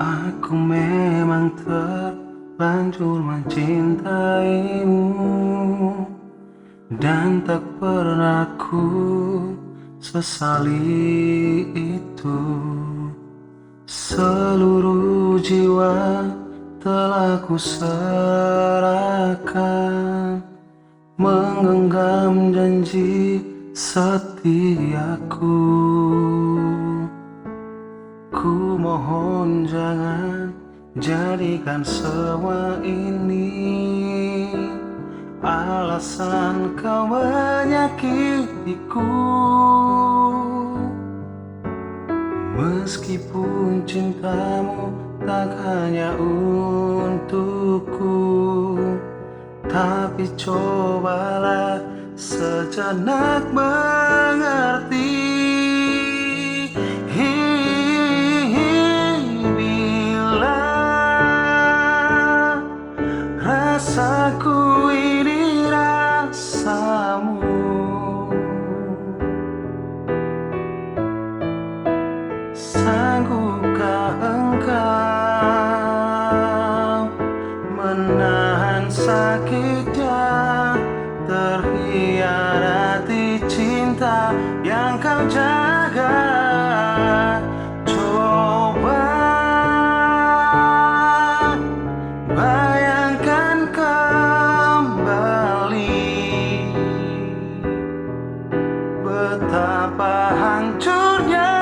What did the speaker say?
Aku memang terlanjur mencintaimu dan tak pernah ku sesali itu. Seluruh jiwa telah ku serahkan, menggenggam janji setiaku. Ku mohon jangan jadikan semua ini alasan kau menyakitiku. Meskipun cintamu tak hanya untukku, tapi cobalah sejenak mengerti. Bila rasaku ini rasamu, sanggupkah engkau menahan sakitnya terhianati cinta yang kau jaga? Coba bayangkan kembali betapa hancurnya